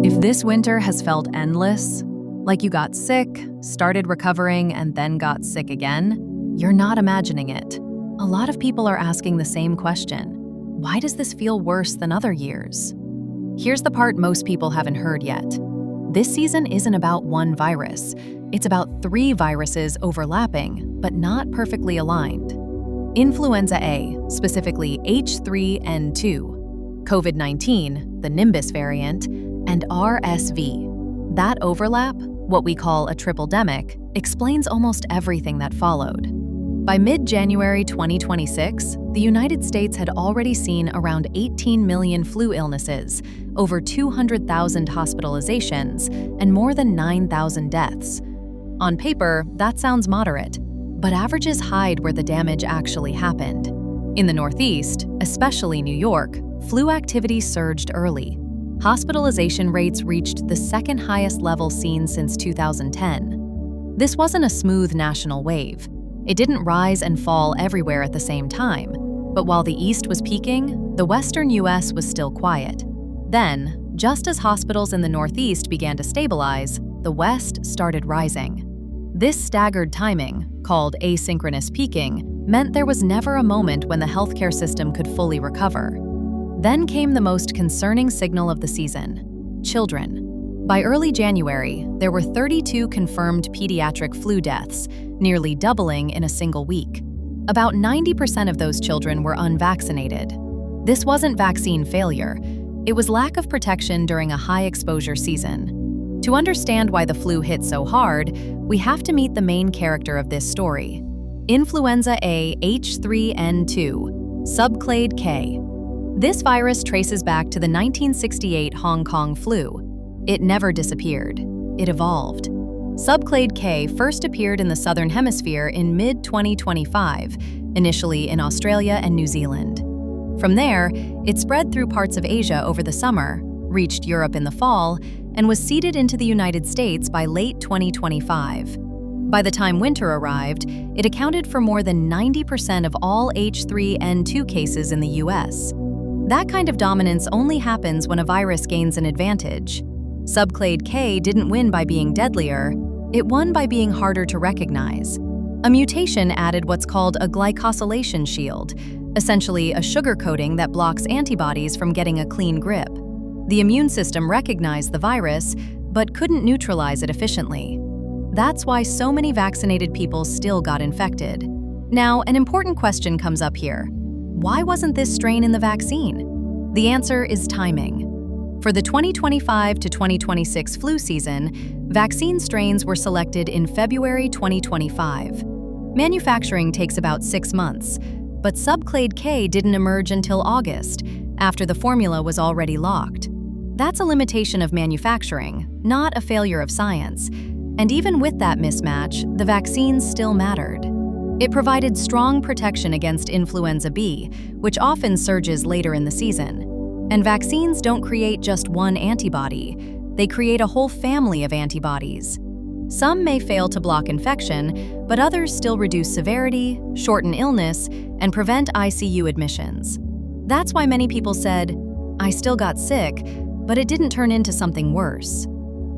If this winter has felt endless, like you got sick, started recovering, and then got sick again, you're not imagining it. A lot of people are asking the same question. Why does this feel worse than other years? Here's the part most people haven't heard yet. This season isn't about one virus. It's about 3 viruses overlapping, but not perfectly aligned. Influenza A, specifically H3N2, COVID-19, the Nimbus variant, and RSV. That overlap, what we call a tripledemic, explains almost everything that followed. By mid-January 2026, the United States had already seen around 18 million flu illnesses, over 200,000 hospitalizations, and more than 9,000 deaths. On paper, that sounds moderate, but averages hide where the damage actually happened. In the Northeast, especially New York, flu activity surged early. Hospitalization rates reached the second highest level seen since 2010. This wasn't a smooth national wave. It didn't rise and fall everywhere at the same time. But while the East was peaking, the Western US was still quiet. Then, just as hospitals in the Northeast began to stabilize, the West started rising. This staggered timing, called asynchronous peaking, meant there was never a moment when the healthcare system could fully recover. Then came the most concerning signal of the season: children. By early January, there were 32 confirmed pediatric flu deaths, nearly doubling in a single week. About 90% of those children were unvaccinated. This wasn't vaccine failure. It was lack of protection during a high-exposure season. To understand why the flu hit so hard, we have to meet the main character of this story: Influenza A H3N2, Subclade K. This virus traces back to the 1968 Hong Kong flu. It never disappeared. It evolved. Subclade K first appeared in the Southern Hemisphere in mid-2025, initially in Australia and New Zealand. From there, it spread through parts of Asia over the summer, reached Europe in the fall, and was seeded into the United States by late 2025. By the time winter arrived, it accounted for more than 90% of all H3N2 cases in the US. That kind of dominance only happens when a virus gains an advantage. Subclade K didn't win by being deadlier, it won by being harder to recognize. A mutation added what's called a glycosylation shield, essentially a sugar coating that blocks antibodies from getting a clean grip. The immune system recognized the virus, but couldn't neutralize it efficiently. That's why so many vaccinated people still got infected. Now, an important question comes up here. Why wasn't this strain in the vaccine? The answer is timing. For the 2025 to 2026 flu season, vaccine strains were selected in February 2025. Manufacturing takes about 6 months, but Subclade K didn't emerge until August, after the formula was already locked. That's a limitation of manufacturing, not a failure of science. And even with that mismatch, the vaccines still mattered. It provided strong protection against influenza B, which often surges later in the season. And vaccines don't create just one antibody. They create a whole family of antibodies. Some may fail to block infection, but others still reduce severity, shorten illness, and prevent ICU admissions. That's why many people said, "I still got sick, but it didn't turn into something worse."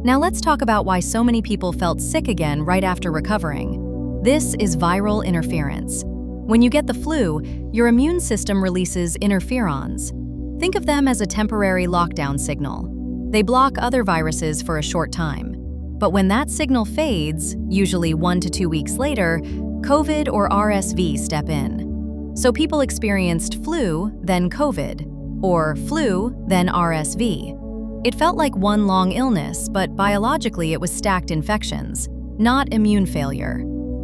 Now let's talk about why so many people felt sick again right after recovering. This is viral interference. When you get the flu, your immune system releases interferons. Think of them as a temporary lockdown signal. They block other viruses for a short time. But when that signal fades, usually 1 to 2 weeks later, COVID or RSV step in. So people experienced flu, then COVID, or flu, then RSV. It felt like one long illness, but biologically it was stacked infections, not immune failure.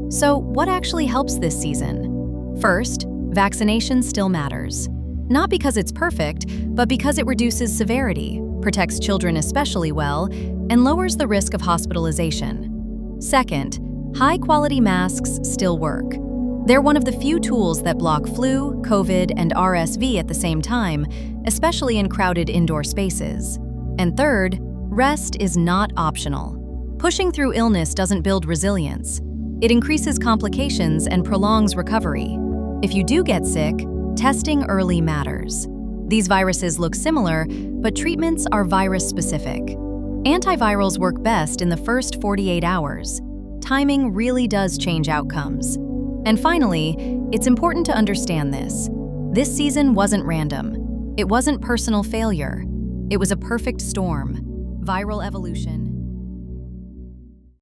So what actually helps this season? First, vaccination still matters. Not because it's perfect, but because it reduces severity, protects children especially well, and lowers the risk of hospitalization. Second, high-quality masks still work. They're one of the few tools that block flu, COVID, and RSV at the same time, especially in crowded indoor spaces. And third, rest is not optional. Pushing through illness doesn't build resilience. It increases complications and prolongs recovery. If you do get sick, testing early matters. These viruses look similar, but treatments are virus-specific. Antivirals work best in the first 48 hours. Timing really does change outcomes. And finally, it's important to understand this. This season wasn't random. It wasn't personal failure. It was a perfect storm. Viral evolution.